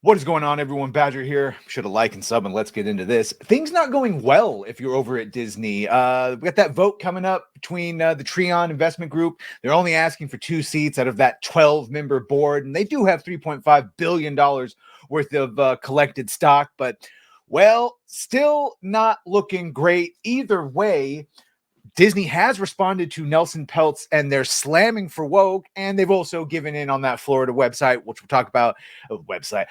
What is going on, everyone? Badger here. Should have liked and sub, and let's get into this. Things not going well if you're over at Disney. We got that vote coming up between the Treon Investment Group. They're only asking for 2 seats out of that 12-member board, and they do have $3.5 billion worth of collected stock, but, well, still not looking great either way. Disney has responded to Nelson Peltz and their slamming for woke, and they've also given in on that Florida website, which we'll talk about,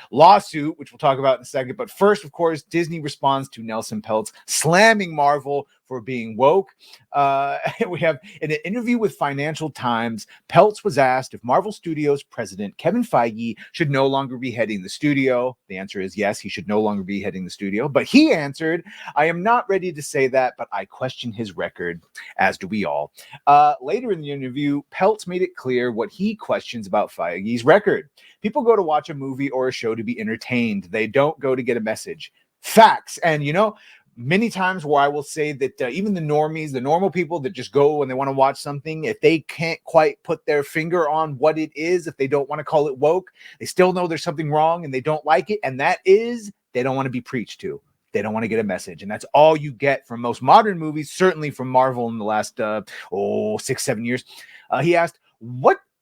lawsuit, which we'll talk about in a second. But first, of course, Disney responds to Nelson Peltz slamming Marvel for being woke. We have in an interview with Financial Times, Peltz was asked if Marvel Studios president Kevin Feige should no longer be heading the studio. The answer is yes, he should no longer be heading the studio. But he answered, I am not ready to say that, but I question his record, as do we all. Later in the interview, Peltz made it clear what he questions about Feige's record. People go to watch a movie or a show to be entertained. They don't go to get a message. Facts. And, many times where I will say that even the normies, the normal people that just go when they want to watch something, if they can't quite put their finger on what it is, if they don't want to call it woke, they still know there's something wrong and they don't like it. And that is, they don't want to be preached to. They don't want to get a message. And that's all you get from most modern movies, certainly from Marvel in the last 6-7 years. He asked,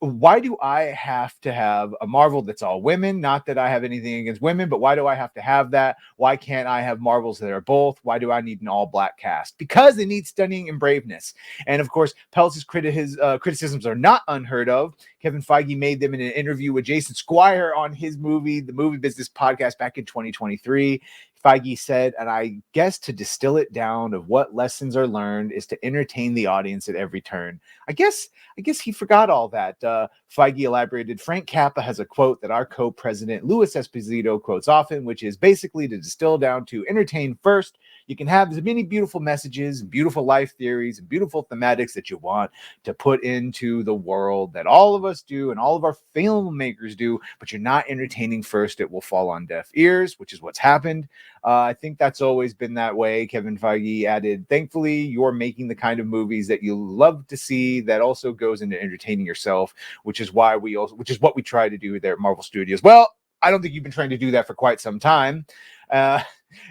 why do I have to have a Marvel that's all women? Not that I have anything against women, but why do I have to have that? Why can't I have Marvels that are both? Why do I need an all-black cast? Because they need stunning and braveness. And, of course, Peltz's criticisms are not unheard of. Kevin Feige made them in an interview with Jason Squire on his the Movie Business podcast back in 2023. Feige said, and I guess to distill it down of what lessons are learned is to entertain the audience at every turn. I guess he forgot all that. Feige elaborated, Frank Capra has a quote that our co-president Louis Esposito quotes often, which is basically to distill down to entertain first. You can have as many beautiful messages and beautiful life theories and beautiful thematics that you want to put into the world that all of us do and all of our filmmakers do, but you're not entertaining first. It will fall on deaf ears, which is what's happened. I think that's always been that way. Kevin Feige added, thankfully, you're making the kind of movies that you love to see that also goes into entertaining yourself, which is what we try to do there at Marvel Studios. Well, I don't think you've been trying to do that for quite some time.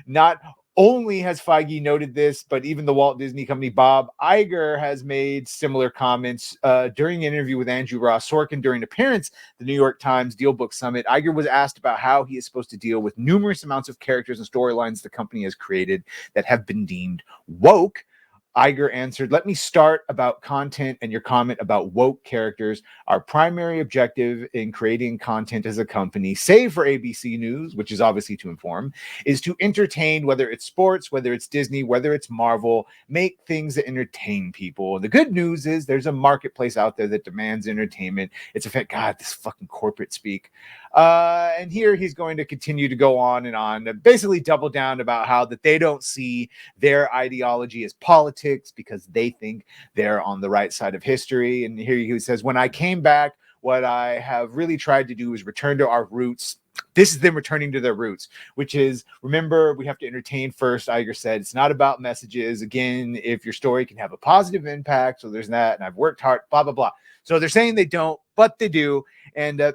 Not only has Feige noted this, but even the Walt Disney Company, Bob Iger, has made similar comments during an interview with Andrew Ross Sorkin during an appearance at the New York Times Deal Book Summit. Iger was asked about how he is supposed to deal with numerous amounts of characters and storylines the company has created that have been deemed woke. Iger answered, let me start about content and your comment about woke characters. Our primary objective in creating content as a company, save for ABC News, which is obviously to inform, is to entertain, whether it's sports, whether it's Disney, whether it's Marvel, make things that entertain people. The good news is there's a marketplace out there that demands entertainment. It's a fact. God, this fucking corporate speak. And here he's going to continue to go on and on, basically double down about how that they don't see their ideology as politics because they think they're on the right side of history. And here he says, when I came back, what I have really tried to do is return to our roots. This is them returning to their roots, which is, remember, we have to entertain first. Iger said, it's not about messages. Again, if your story can have a positive impact, so there's that, and I've worked hard, blah, blah, blah. So they're saying they don't, but they do. And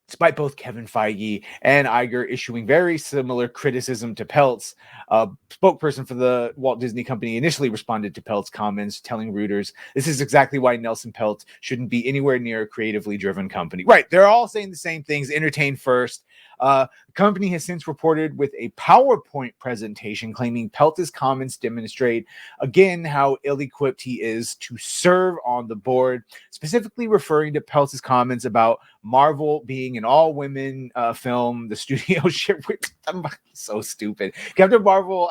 despite both Kevin Feige and Iger issuing very similar criticism to Peltz, a spokesperson for the Walt Disney Company initially responded to Peltz's comments, telling Reuters, this is exactly why Nelson Peltz shouldn't be anywhere near a creatively driven company. Right, they're all saying the same things, entertain first. The company has since reported with a PowerPoint presentation claiming Peltz's comments demonstrate, again, how ill-equipped he is to serve on the board, specifically referring to Peltz's comments about Marvel being an all-women film, the studio ship. I'm so stupid. Captain Marvel,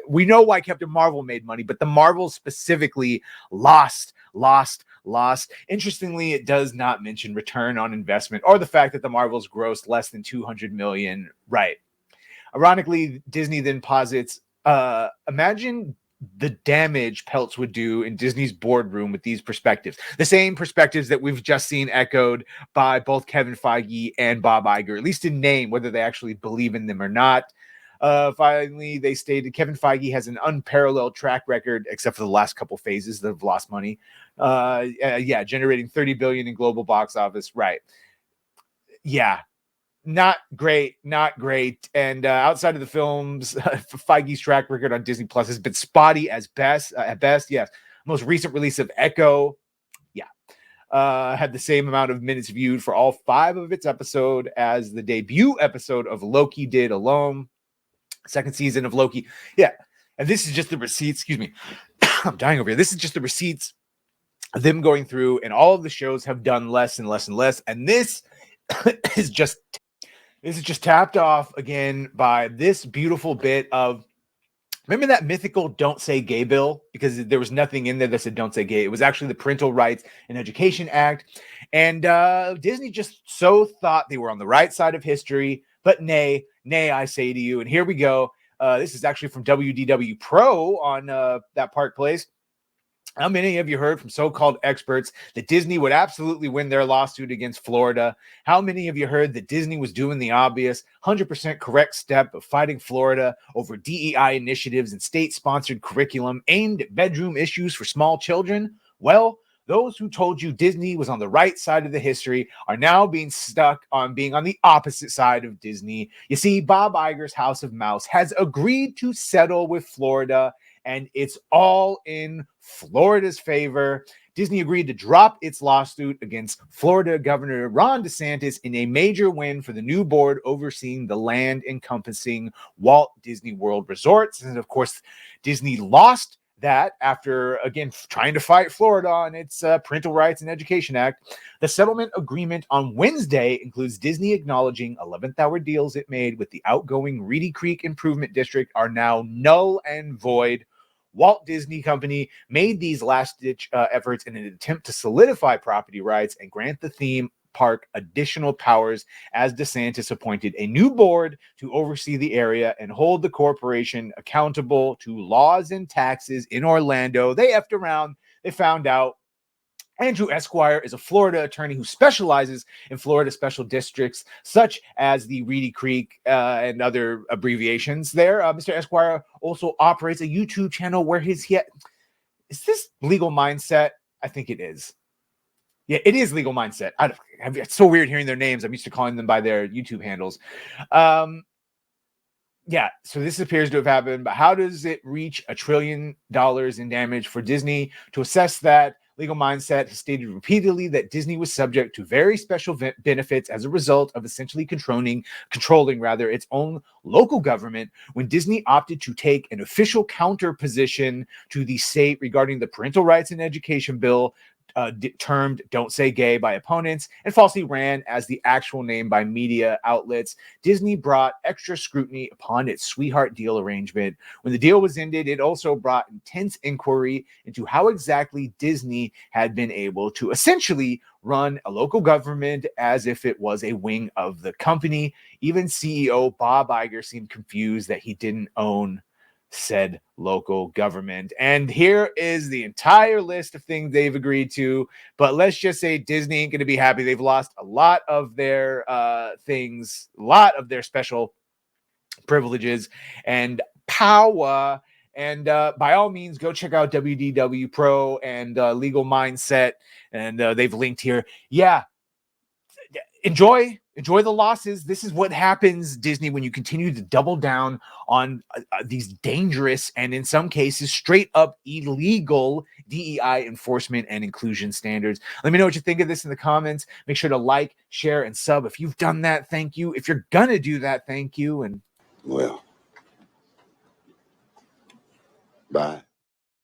we know why Captain Marvel made money, but the Marvel specifically lost. Interestingly, it does not mention return on investment or the fact that the Marvels grossed less than $200 million. Right. Ironically, Disney then posits, imagine the damage Peltz would do in Disney's boardroom with these perspectives. The same perspectives that we've just seen echoed by both Kevin Feige and Bob Iger, at least in name, whether they actually believe in them or not. Finally, they stated Kevin Feige has an unparalleled track record, except for the last couple phases that have lost money. Generating $30 billion in global box office. Right. Yeah. not great, not great. And outside of the films, Feige's track record on Disney Plus has been spotty as best. At best, yes. Most recent release of Echo, had the same amount of minutes viewed for all 5 of its episode as the debut episode of Loki did alone. Second season of Loki, yeah. And this is just the receipts. Excuse me, I'm dying over here. This is just the receipts of them going through, and all of the shows have done less and less and less. And this is just tapped off again by this beautiful bit of, remember that mythical "Don't Say Gay" bill? Because there was nothing in there that said "Don't Say Gay." It was actually the Parental Rights and Education Act. And Disney just so thought they were on the right side of history, but nay, I say to you. And here we go. This is actually from WDW Pro on that Park Place. How many of you heard from so-called experts that Disney would absolutely win their lawsuit against Florida? How many of you heard that Disney was doing the obvious 100% correct step of fighting Florida over DEI initiatives and state-sponsored curriculum aimed at bedroom issues for small children? Well, those who told you Disney was on the right side of the history are now being stuck on being on the opposite side of Disney. You see, Bob Iger's House of Mouse has agreed to settle with Florida, and it's all in Florida's favor. Disney agreed to drop its lawsuit against Florida Governor Ron DeSantis in a major win for the new board overseeing the land encompassing Walt Disney World Resorts. And of course, Disney lost that after, again, trying to fight Florida on its Parental Rights and Education Act. The settlement agreement on Wednesday includes Disney acknowledging 11th hour deals it made with the outgoing Reedy Creek Improvement District are now null and void. Walt Disney Company made these last-ditch efforts in an attempt to solidify property rights and grant the theme park additional powers as DeSantis appointed a new board to oversee the area and hold the corporation accountable to laws and taxes in Orlando. They effed around. They found out. Andrew Esquire is a Florida attorney who specializes in Florida special districts, such as the Reedy Creek and other abbreviations there. Mr. Esquire also operates a YouTube channel where is this Legal Mindset? I think it is. Yeah, it is Legal Mindset. It's so weird hearing their names. I'm used to calling them by their YouTube handles. Yeah, so this appears to have happened, but how does it reach $1 trillion in damage for Disney? To assess that, Legal Mindset has stated repeatedly that Disney was subject to very special benefits as a result of essentially controlling its own local government when Disney opted to take an official counter position to the state regarding the Parental Rights and Education Bill, termed "Don't Say Gay" by opponents and falsely ran as the actual name by media outlets. Disney brought extra scrutiny upon its sweetheart deal arrangement. When the deal was ended, it also brought intense inquiry into how exactly Disney had been able to essentially run a local government as if it was a wing of the company. Even CEO Bob Iger seemed confused that he didn't own said local government. And here is the entire list of things they've agreed to. But let's just say Disney ain't going to be happy. They've lost a lot of their things, a lot of their special privileges and power. And by all means, go check out WDW Pro and Legal Mindset. And they've linked here. Yeah. Enjoy the losses. This is what happens, Disney, when you continue to double down on these dangerous and in some cases straight up illegal DEI enforcement and inclusion standards. Let me know what you think of this in the comments. Make sure to like, share, and sub. If you've done that, thank you. If you're gonna do that, thank you. And well, bye.